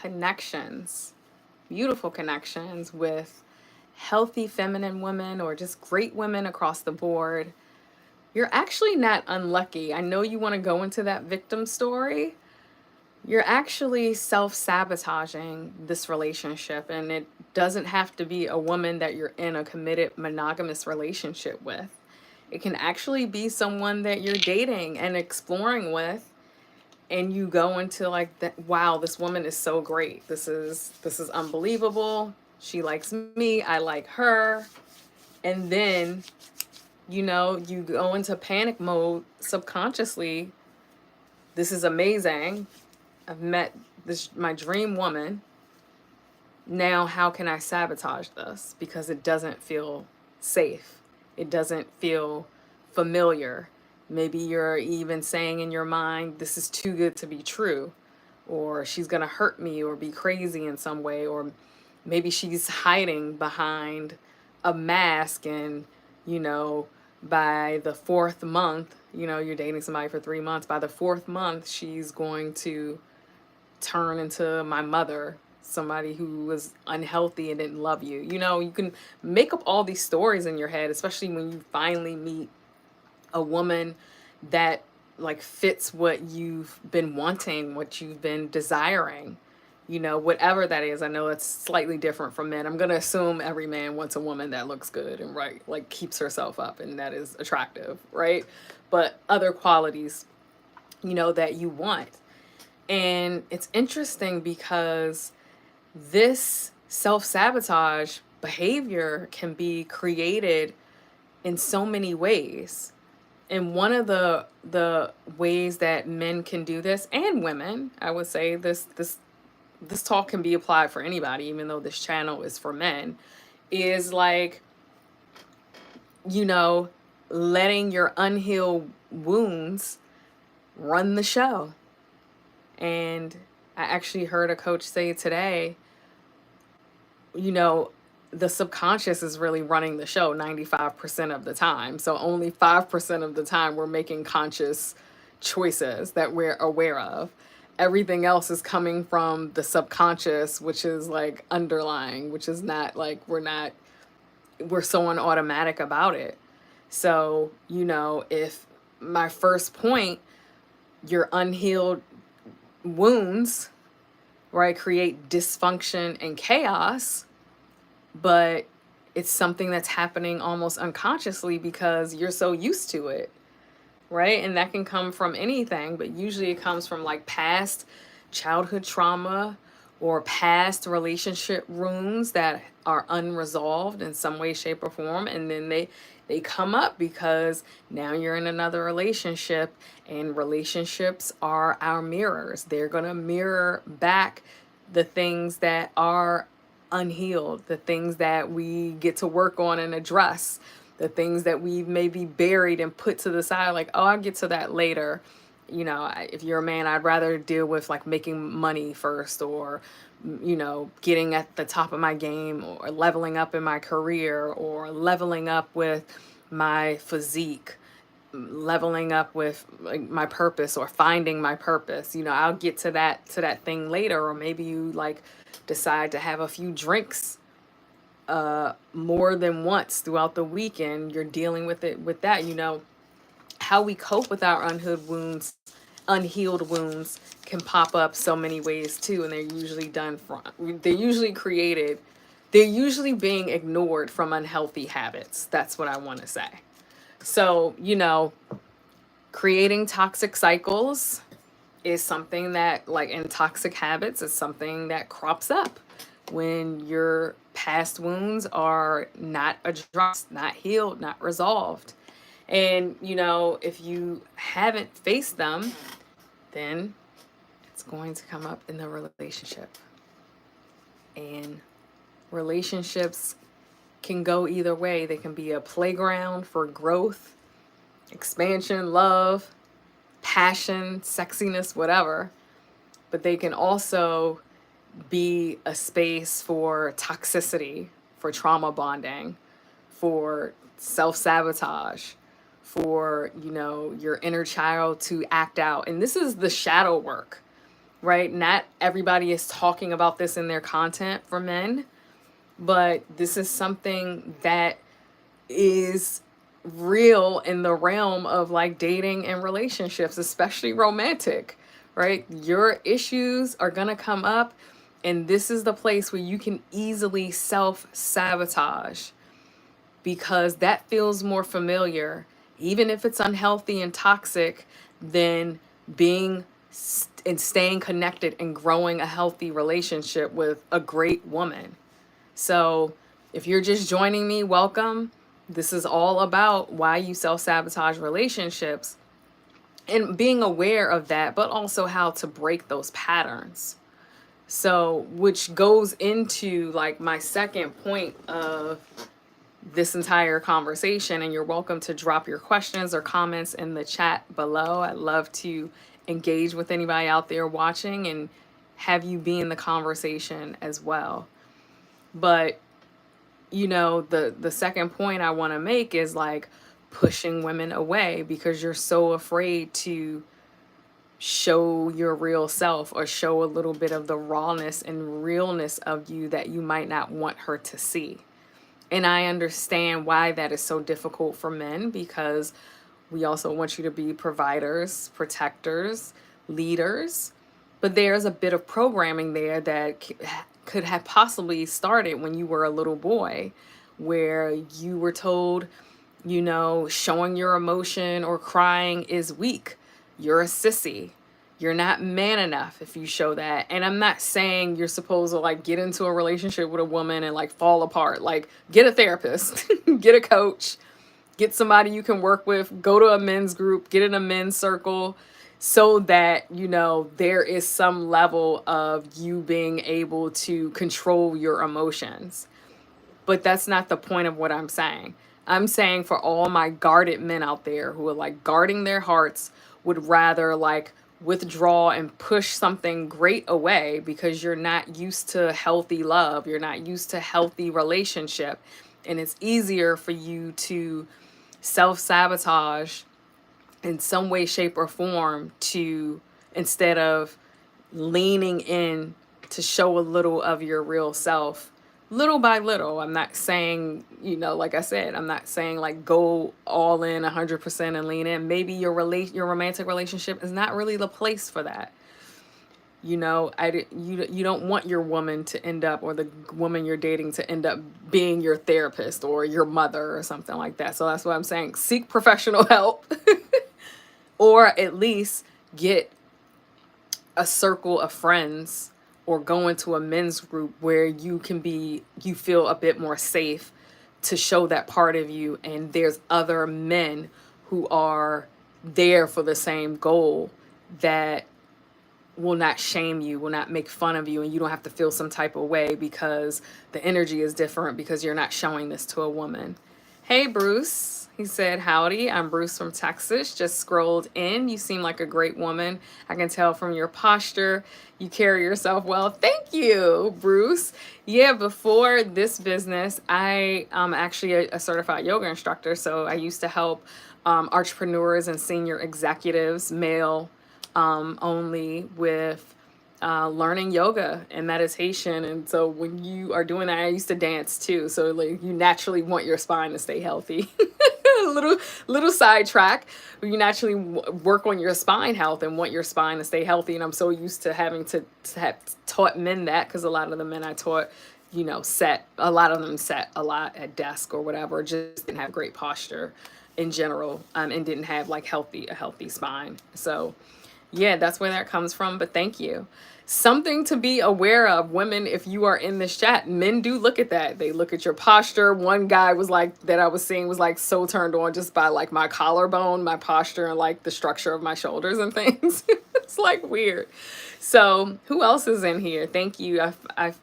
connections, beautiful connections with healthy feminine women or just great women across the board, you're actually not unlucky. I know you want to go into that victim story. You're actually self sabotaging this relationship, and it doesn't have to be a woman that you're in a committed monogamous relationship with. It can actually be someone that you're dating and exploring with, and you go into like that, wow, this woman is so great. This is unbelievable. She likes me, I like her. And then, you go into panic mode subconsciously. This is amazing. I've met this my dream woman. Now how can I sabotage this? Because it doesn't feel safe. It doesn't feel familiar. Maybe you're even saying in your mind, this is too good to be true, or she's going to hurt me or be crazy in some way, or maybe she's hiding behind a mask, and you know by the fourth month, you're dating somebody for 3 months, by the fourth month she's going to turn into my mother, somebody who was unhealthy and didn't love you. You can make up all these stories in your head, especially when you finally meet a woman that like fits what you've been wanting, what you've been desiring. Whatever that is. I know it's slightly different from men. I'm going to assume every man wants a woman that looks good and right, like keeps herself up and that is attractive, right? But other qualities, that you want. And it's interesting because this self sabotage behavior can be created in so many ways. And one of the ways that men can do this, and women, I would say this talk can be applied for anybody, even though this channel is for men, is like, you know, letting your unhealed wounds run the show. And I actually heard a coach say today, you know, the subconscious is really running the show 95% of the time. So only 5% of the time we're making conscious choices that we're aware of. Everything else is coming from the subconscious, which is like underlying, which is not like we're so on automatic about it. So, if my first point, your unhealed wounds, right, create dysfunction and chaos, but it's something that's happening almost unconsciously because you're so used to it, right? And that can come from anything, but usually it comes from like past childhood trauma or past relationship wounds that are unresolved in some way, shape, or form. And then they come up because now you're in another relationship, and relationships are our mirrors. They're going to mirror back the things that are unhealed, the things that we get to work on and address, the things that we've maybe buried and put to the side, like, oh, I'll get to that later. If you're a man, I'd rather deal with like making money first, or, getting at the top of my game, or leveling up in my career, or leveling up with my physique, leveling up with like my purpose, or finding my purpose. I'll get to that thing later. Or maybe you like decide to have a few drinks more than once throughout the weekend. You're dealing with it with that. How we cope with our unhealed wounds can pop up so many ways too, and they're usually created, they're usually being ignored from unhealthy habits. That's what I want to say. So, creating toxic cycles is something that, like in toxic habits, is something that crops up when your past wounds are not addressed, not healed, not resolved. And, if you haven't faced them, then it's going to come up in the relationship. And relationships can go either way. They can be a playground for growth, expansion, love, passion, sexiness, whatever. But they can also be a space for toxicity, for trauma bonding, for self sabotage, for, your inner child to act out. And this is the shadow work. right? Not everybody is talking about this in their content for men, but this is something that is real in the realm of like dating and relationships, especially romantic, right? Your issues are going to come up, and this is the place where you can easily self sabotage because that feels more familiar, even if it's unhealthy and toxic, than being and staying connected and growing a healthy relationship with a great woman. So, if you're just joining me, welcome. This is all about why you self sabotage relationships and being aware of that, but also how to break those patterns. So, which goes into like my second point of this entire conversation. And you're welcome to drop your questions or comments in the chat below. I'd love to engage with anybody out there watching and have you be in the conversation as well. But the second point I want to make is like pushing women away because you're so afraid to show your real self or show a little bit of the rawness and realness of you that you might not want her to see. And I understand why that is so difficult for men, because we also want you to be providers, protectors, leaders. But there's a bit of programming there that could have possibly started when you were a little boy, where you were told, showing your emotion or crying is weak. You're a sissy. You're not man enough if you show that. And I'm not saying you're supposed to like get into a relationship with a woman and like fall apart. Like, get a therapist, get a coach, get somebody you can work with, go to a men's group, get in a men's circle, so that, there is some level of you being able to control your emotions. But that's not the point of what I'm saying. I'm saying for all my guarded men out there who are like guarding their hearts, would rather like withdraw and push something great away because you're not used to healthy love, you're not used to healthy relationship, and it's easier for you to self-sabotage in some way, shape, or form to, instead of leaning in to show a little of your real self little by little. I'm not saying, like I said, I'm not saying like go all in 100% and lean in. Maybe your romantic relationship is not really the place for that. You don't want your woman to end up, or the woman you're dating to end up being your therapist or your mother or something like that. So that's what I'm saying. Seek professional help or at least get a circle of friends or go into a men's group where you feel a bit more safe to show that part of you, and there's other men who are there for the same goal that will not shame you, will not make fun of you, and you don't have to feel some type of way because the energy is different because you're not showing this to a woman. Hey, Bruce. He said, howdy, I'm Bruce from Texas. Just scrolled in. You seem like a great woman. I can tell from your posture. You carry yourself well. Thank you, Bruce. Yeah, before this business, I am actually a certified yoga instructor. So I used to help entrepreneurs and senior executives, male only, with learning yoga and meditation. And so when you are doing that, I used to dance too. So like you naturally want your spine to stay healthy. little sidetrack. You naturally work on your spine health and want your spine to stay healthy. And I'm so used to having to have taught men that, because a lot of the men I taught, a lot of them sat a lot at desk or whatever, just didn't have great posture in general, and didn't have like a healthy spine. So yeah, that's where that comes from. But thank you. Something to be aware of, women, if you are in this chat, men do look at that. They look at your posture. One guy was like, that I was seeing, was like so turned on just by like my collarbone, my posture, and like the structure of my shoulders and things. It's like weird. So who else is in here? Thank you. I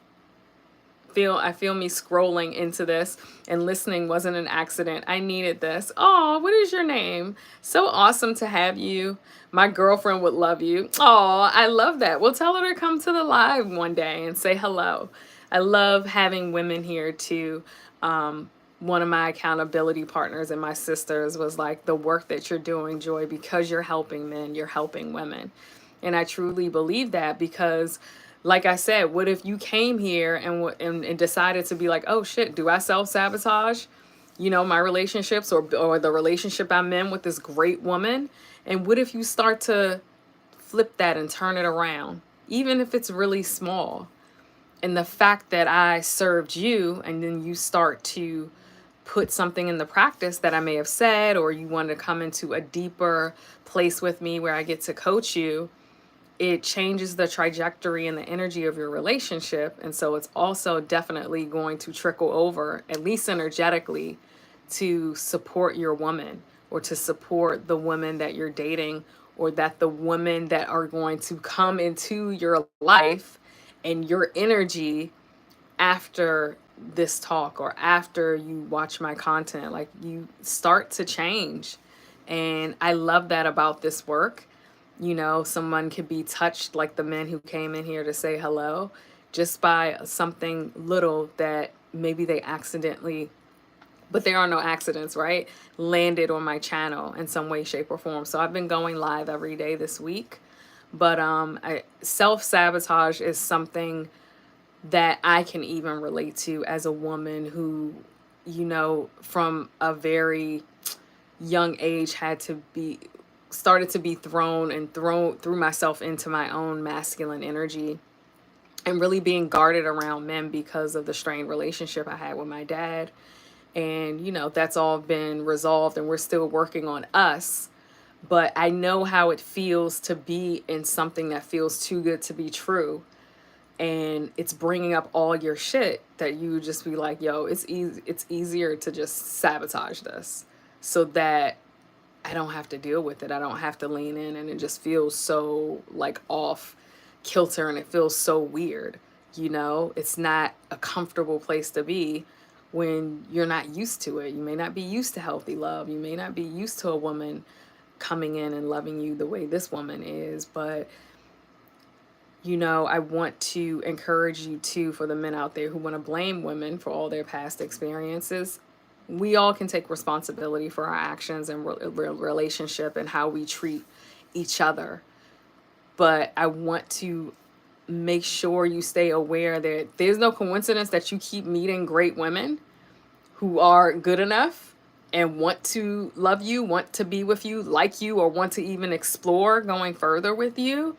feel me scrolling into this, and listening wasn't an accident. I needed this. Oh, what is your name? So awesome to have you. My girlfriend would love you. Oh, I love that. We'll tell her to come to the live one day and say hello. I love having women here too. One of my accountability partners and my sisters was like, the work that you're doing, Joy, because you're helping men, you're helping women. And I truly believe that because, like I said, what if you came here and and decided to be like, oh shit, do I self sabotage, my relationships, or the relationship I'm in with this great woman? And what if you start to flip that and turn it around, even if it's really small? And the fact that I served you, and then you start to put something in the practice that I may have said, or you want to come into a deeper place with me where I get to coach you, it changes the trajectory and the energy of your relationship. And so it's also definitely going to trickle over, at least energetically, to support your woman, or to support the women that you're dating, or that the women that are going to come into your life and your energy after this talk, or after you watch my content. Like, you start to change. And I love that about this work. Someone could be touched, like the men who came in here to say hello, just by something little that maybe they accidentally, but there are no accidents, right? Landed on my channel in some way, shape, or form. So I've been going live every day this week. But self-sabotage is something that I can even relate to as a woman who, from a very young age started to be threw myself into my own masculine energy, and really being guarded around men because of the strained relationship I had with my dad. And that's all been resolved, and we're still working on us. But I know how it feels to be in something that feels too good to be true, and it's bringing up all your shit, that you just be like, yo, it's easier to just sabotage this, so that I don't have to deal with it. I don't have to lean in, and it just feels so like off kilter, and it feels so weird. It's not a comfortable place to be when you're not used to it. You may not be used to healthy love. You may not be used to a woman coming in and loving you the way this woman is. But I want to encourage you too, for the men out there who want to blame women for all their past experiences. We all can take responsibility for our actions and relationship, and how we treat each other. But I want to make sure you stay aware that there's no coincidence that you keep meeting great women who are good enough and want to love you, want to be with you, like you, or want to even explore going further with you.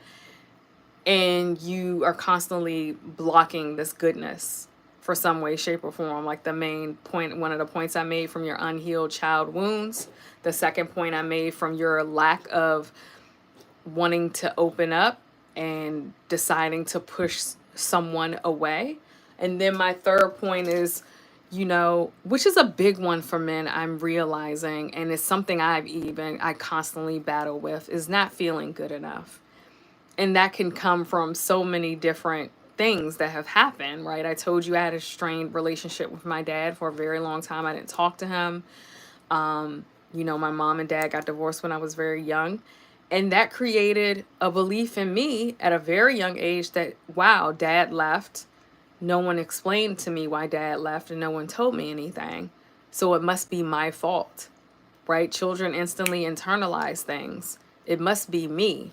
And you are constantly blocking this goodness for some way, shape, or form. Like the main point, one of the points I made from your unhealed child wounds. The second point I made from your lack of wanting to open up and deciding to push someone away. And then my third point is, which is a big one for men, I'm realizing, and it's something I constantly battle with, is not feeling good enough. And that can come from so many different things that have happened, right? I told you I had a strained relationship with my dad for a very long time. I didn't talk to him. My mom and dad got divorced when I was very young. And that created a belief in me at a very young age that, wow, dad left. No one explained to me why dad left, and no one told me anything. So it must be my fault, right? Children instantly internalize things. It must be me.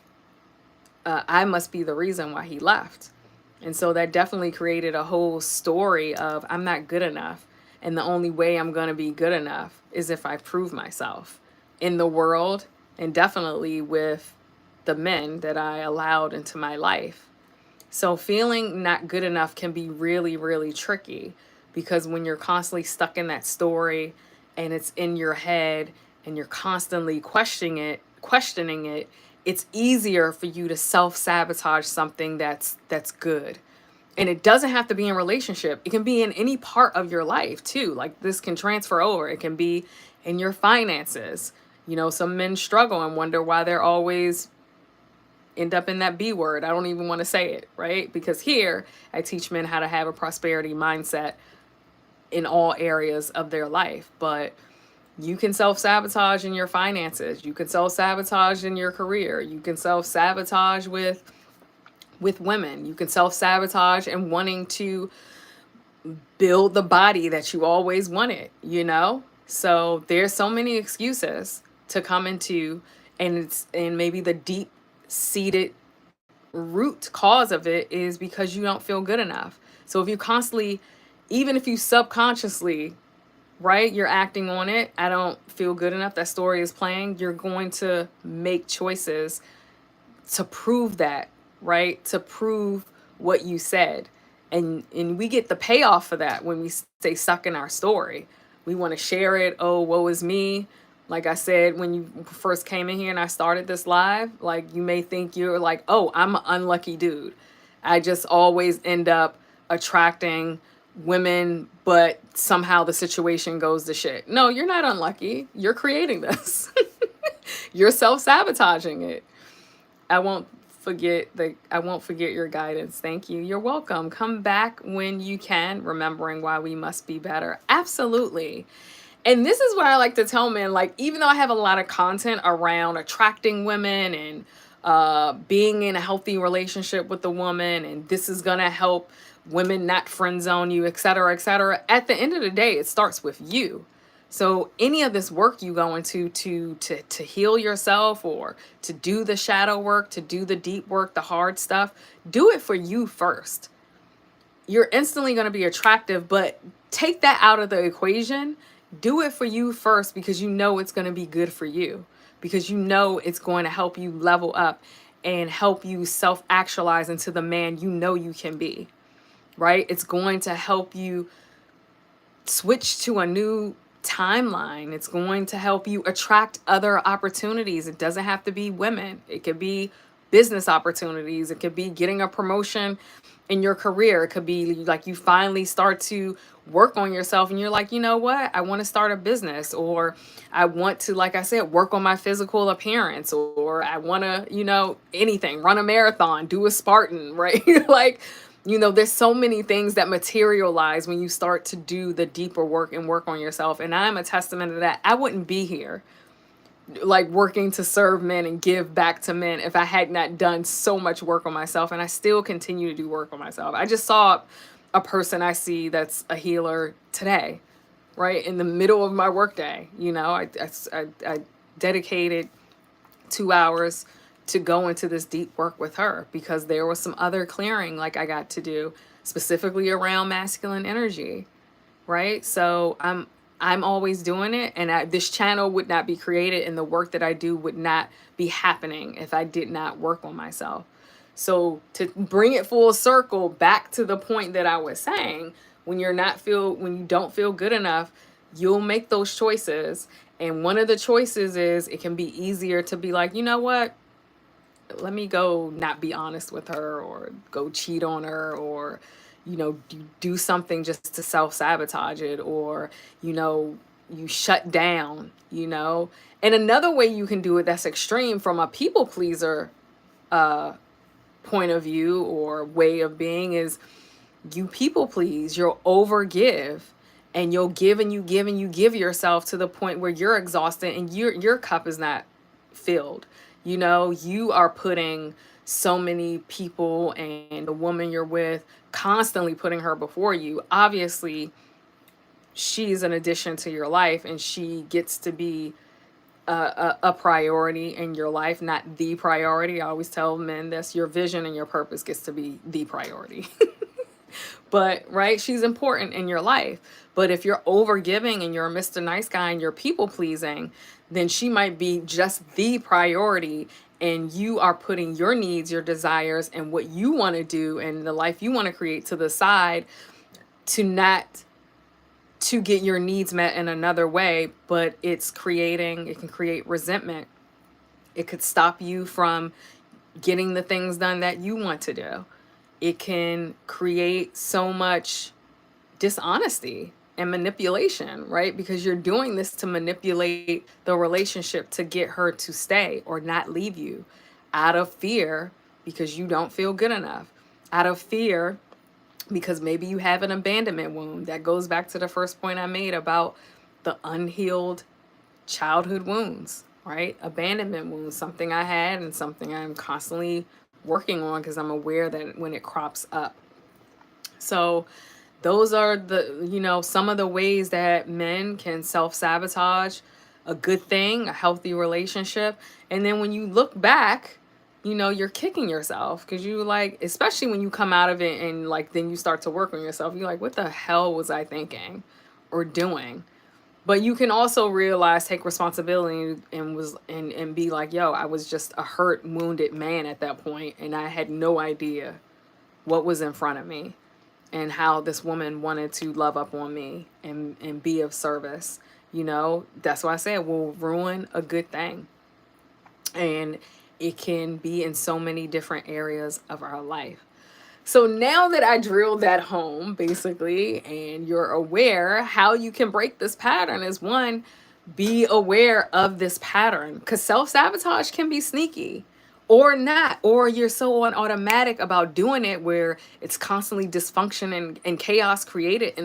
I must be the reason why he left. And so that definitely created a whole story of, I'm not good enough. And the only way I'm going to be good enough is if I prove myself in the world, and definitely with the men that I allowed into my life. So feeling not good enough can be really, really tricky, because when you're constantly stuck in that story and it's in your head and you're constantly questioning it, it's easier for you to self-sabotage something that's good. And it doesn't have to be in relationship. It can be in any part of your life too. Like, this can transfer over. It can be in your finances. Some men struggle and wonder why they're always end up in that B word. I don't even want to say it, right? Because here I teach men how to have a prosperity mindset in all areas of their life. But you can self-sabotage in your finances. You can self-sabotage in your career. You can self-sabotage with women. You can self-sabotage in wanting to build the body that you always wanted. So there's so many excuses to come into, and maybe the deep seated root cause of it is because you don't feel good enough. So if you constantly, even if you subconsciously, right, you're acting on it, I don't feel good enough, that story is playing, you're going to make choices to prove that, right? To prove what you said. And we get the payoff for that when we stay stuck in our story. We want to share it. Oh, woe is me. Like I said, when you first came in here and I started this live, like you may think you're like, oh, I'm an unlucky dude. I just always end up attracting women, but somehow the situation goes to shit. No, you're not unlucky. You're creating this. You're self-sabotaging it. I won't forget your guidance. Thank you. You're welcome. Come back when you can, remembering why we must be better. Absolutely. And this is what I like to tell men, like, even though I have a lot of content around attracting women and being in a healthy relationship with a woman, and this is going to help women not friend zone you, et cetera, et cetera. At the end of the day, it starts with you. So any of this work you go into to heal yourself, or to do the shadow work, to do the deep work, the hard stuff, do it for you first. You're instantly going to be attractive, but take that out of the equation. Do it for you first, because you know it's going to be good for you, because you know it's going to help you level up and help you self-actualize into the man you know you can be, right? It's going to help you switch to a new timeline. It's going to help you attract other opportunities. It doesn't have to be women. It could be business opportunities. It could be getting a promotion in your career. It could be like you finally start to work on yourself and you're like, you know what? I want to start a business, or I want to, like I said, work on my physical appearance, or I want to, anything, run a marathon, do a Spartan, right? Like, there's so many things that materialize when you start to do the deeper work and work on yourself. And I'm a testament to that. I wouldn't be here, like, working to serve men and give back to men, if I had not done so much work on myself. And I still continue to do work on myself. I just saw a person I see that's a healer today, right? In the middle of my workday. I dedicated 2 hours to go into this deep work with her, because there was some other clearing like I got to do specifically around masculine energy, right? So I'm always doing it, and this channel would not be created, and the work that I do would not be happening if I did not work on myself. So to bring it full circle back to the point that I was saying, when you don't feel good enough, you'll make those choices. And one of the choices is, it can be easier to be like, you know what? Let me go not be honest with her, or go cheat on her, or do something just to self-sabotage it, or you shut down. And another way you can do it that's extreme from a people pleaser point of view or way of being is, you people please, you'll over give, and you'll give and you give and you give yourself to the point where you're exhausted and your cup is not filled. You are putting so many people and the woman you're with, constantly putting her before you. Obviously, she's an addition to your life, and she gets to be a priority in your life, not the priority. I always tell men this: your vision and your purpose gets to be the priority. But, right, she's important in your life. But if you're over giving and you're a Mr. Nice Guy and you're people pleasing, then she might be just the priority, and you are putting your needs, your desires, and what you want to do and the life you want to create to the side, to get your needs met in another way. But it can create resentment. It could stop you from getting the things done that you want to do. It can create so much dishonesty and manipulation, right? Because you're doing this to manipulate the relationship to get her to stay or not leave you, out of fear because you don't feel good enough, out of fear because maybe you have an abandonment wound. That goes back to the first point I made about the unhealed childhood wounds, right? Abandonment wounds, something I had and something I'm constantly working on because I'm aware that when it crops up. So those are some of the ways that men can self-sabotage a good thing, a healthy relationship. And then when you look back, you're kicking yourself because you like, especially when you come out of it and like then you start to work on yourself, you're like, what the hell was I thinking or doing? But you can also realize, take responsibility and be like, yo, I was just a hurt, wounded man at that point, and I had no idea what was in front of me and how this woman wanted to love up on me and be of service. That's why I say it will ruin a good thing. And it can be in so many different areas of our life. So now that I drilled that home, basically, and you're aware, how you can break this pattern is one, be aware of this pattern because self sabotage can be sneaky or not, or you're so on automatic about doing it where it's constantly dysfunction and chaos created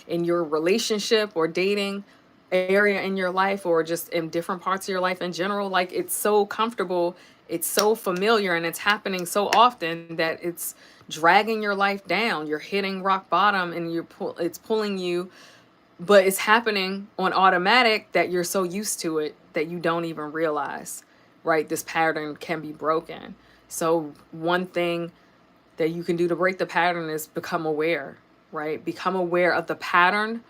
in your relationship or dating area in your life or just in different parts of your life in general. Like it's so comfortable, it's so familiar, and it's happening so often that it's dragging your life down. You're hitting rock bottom and it's pulling you, but it's happening on automatic that you're so used to it that you don't even realize, right? This pattern can be broken. So one thing that you can do to break the pattern is become aware, right? Become aware of the pattern,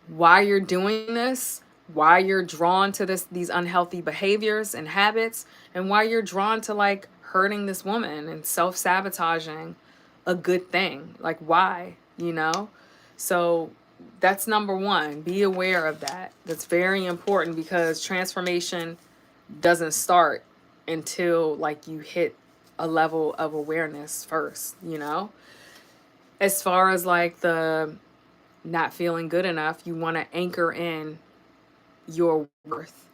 why you're doing this, why you're drawn to these unhealthy behaviors and habits, and why you're drawn to like hurting this woman and self-sabotaging a good thing. Like why? So that's number one. Be aware of that. That's very important because transformation doesn't start until like you hit a level of awareness first. As far as like the not feeling good enough, you want to anchor in your worth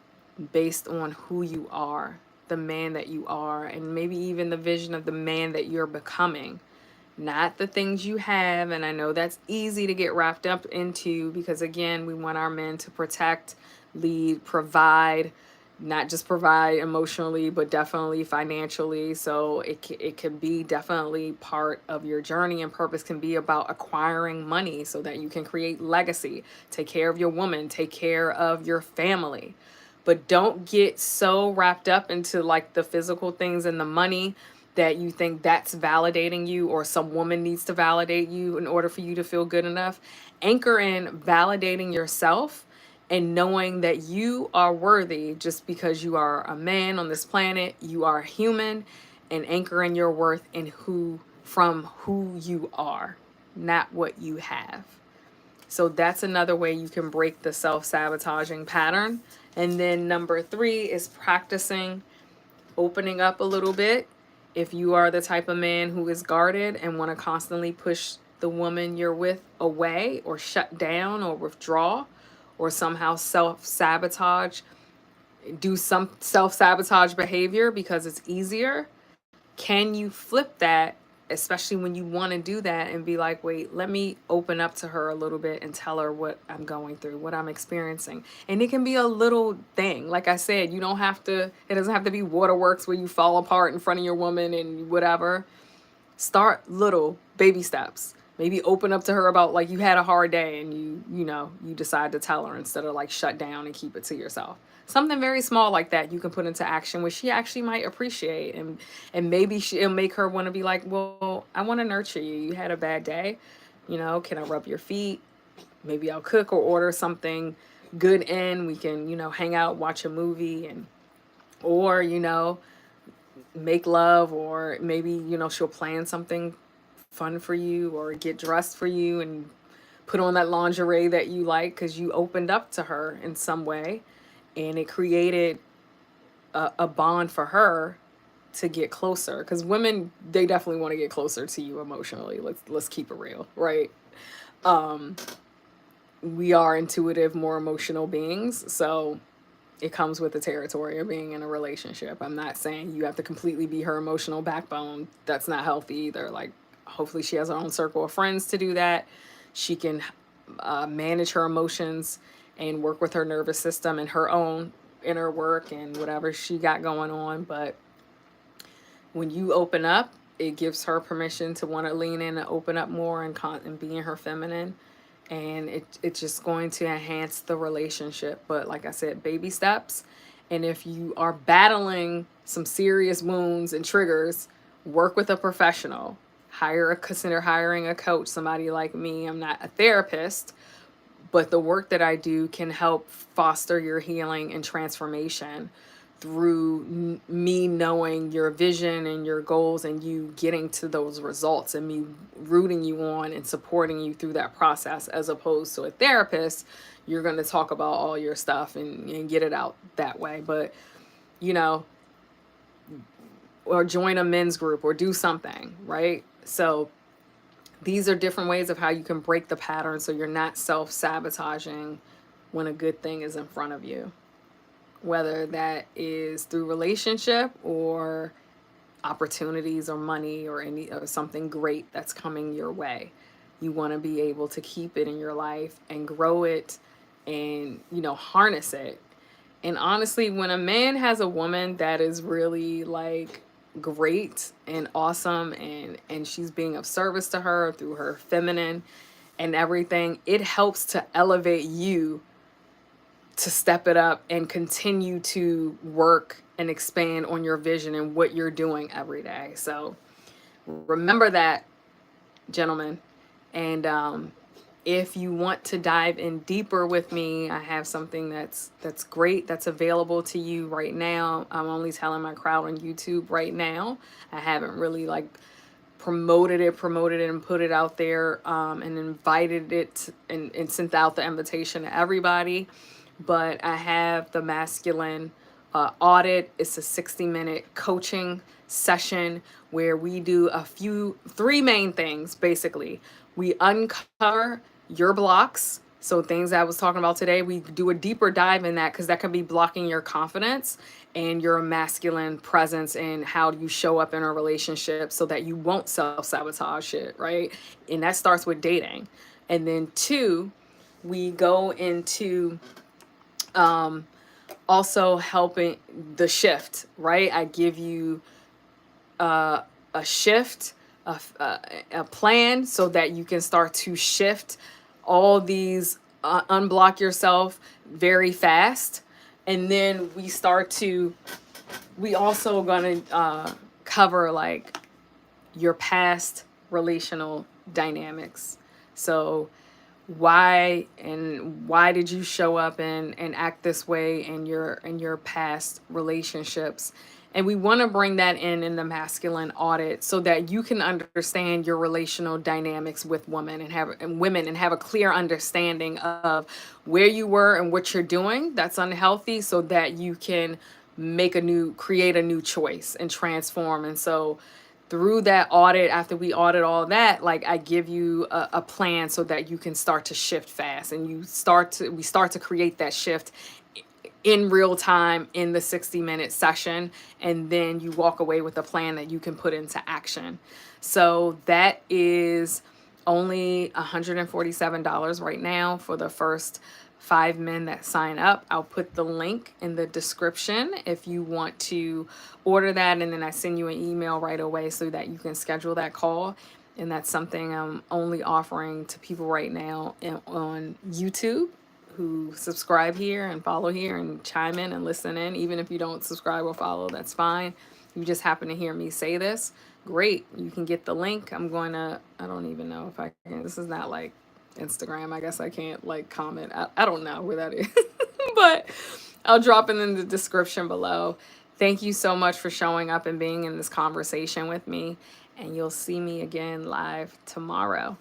based on who you are, the man that you are, and maybe even the vision of the man that you're becoming, not the things you have. And I know that's easy to get wrapped up into because, again, we want our men to protect, lead, provide, not just provide emotionally, but definitely financially. So it can be definitely part of your journey, and purpose can be about acquiring money so that you can create legacy, take care of your woman, take care of your family. But don't get so wrapped up into like the physical things and the money that you think that's validating you or some woman needs to validate you in order for you to feel good enough. Anchor in validating yourself and knowing that you are worthy just because you are a man on this planet, you are human, and anchoring your worth in who you are, not what you have. So that's another way you can break the self-sabotaging pattern. And then number 3 is practicing opening up a little bit. If you are the type of man who is guarded and want to constantly push the woman you're with away or shut down or withdraw or somehow self-sabotage, do some self-sabotage behavior because it's easier, can you flip that, especially when you want to do that, and be like, wait, let me open up to her a little bit and tell her what I'm going through, what I'm experiencing. And it can be a little thing. Like I said, it doesn't have to be waterworks where you fall apart in front of your woman and whatever. Start little baby steps. Maybe open up to her about like you had a hard day and you decide to tell her instead of like shut down and keep it to yourself. Something very small like that you can put into action, which she actually might appreciate, and maybe it'll make her want to be like, well, I want to nurture you. You had a bad day, can I rub your feet? Maybe I'll cook or order something good in. We can hang out, watch a movie, or make love, or maybe she'll plan something fun for you or get dressed for you and put on that lingerie that you like because you opened up to her in some way and it created a bond for her to get closer, because women, they definitely want to get closer to you emotionally. Let's keep it real, right? um we are intuitive, more emotional beings, so it comes with the territory of being in a relationship. I'm not saying you have to completely be her emotional backbone. That's not healthy either. Like, hopefully, she has her own circle of friends to do that. She can manage her emotions and work with her nervous system and her own inner work and whatever she got going on. But when you open up, it gives her permission to want to lean in and open up more and be in her feminine, and it's just going to enhance the relationship. But like I said, baby steps, And if you are battling some serious wounds and triggers, work with a professional. Consider hiring a coach, somebody like me. I'm not a therapist, but the work that I do can help foster your healing and transformation through me knowing your vision and your goals and you getting to those results and me rooting you on and supporting you through that process, as opposed to a therapist. You're going to talk about all your stuff and get it out that way. But, you know, or join a men's group or do something, right? So these are different ways of how you can break the pattern so you're not self-sabotaging when a good thing is in front of you, whether that is through relationship or opportunities or money or any or something great that's coming your way. You want to be able to keep it in your life and grow it and, harness it. And honestly, when a man has a woman that is really like great and awesome and she's being of service to her through her feminine and everything, it helps to elevate you to step it up and continue to work and expand on your vision and what you're doing every day. So remember that, gentlemen. And if you want to dive in deeper with me, I have something that's great that's available to you right now. I'm only telling my crowd on YouTube right now. I haven't really like promoted it and put it out there, and invited it and sent out the invitation to everybody. But I have the masculine audit. It's a 60-minute coaching session where we do three main things. Basically, we uncover your blocks. So things I was talking about today, we do a deeper dive in that because that can be blocking your confidence and your masculine presence and how you show up in a relationship so that you won't self-sabotage it, right? And that starts with dating. And then two, we go into also helping the shift, right? I give you a shift, a plan so that you can start to shift all these, unblock yourself very fast. And then we also gonna cover like your past relational dynamics. So why did you show up and act this way in your past relationships? And we want to bring that in the masculine audit so that you can understand your relational dynamics with women and have a clear understanding of where you were and what you're doing that's unhealthy so that you can create a new choice and transform. And so through that audit, after we audit all that, like I give you a plan so that you can start to shift fast and we start to create that shift in real time in the 60-minute session. And then you walk away with a plan that you can put into action. So that is only $147 right now for the first 5 men that sign up. I'll put the link in the description if you want to order that, and then I send you an email right away so that you can schedule that call. And that's something I'm only offering to people right now on YouTube who subscribe here and follow here and chime in and listen in. Even if you don't subscribe or follow, that's fine. You just happen to hear me say this, great. You can get the link. I don't even know if I can. This is not like Instagram. I guess I can't like comment. I don't know where that is, but I'll drop it in the description below. Thank you so much for showing up and being in this conversation with me. And you'll see me again live tomorrow.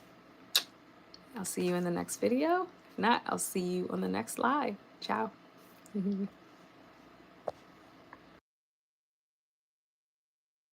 I'll see you in the next video. If not, I'll see you on the next live. Ciao.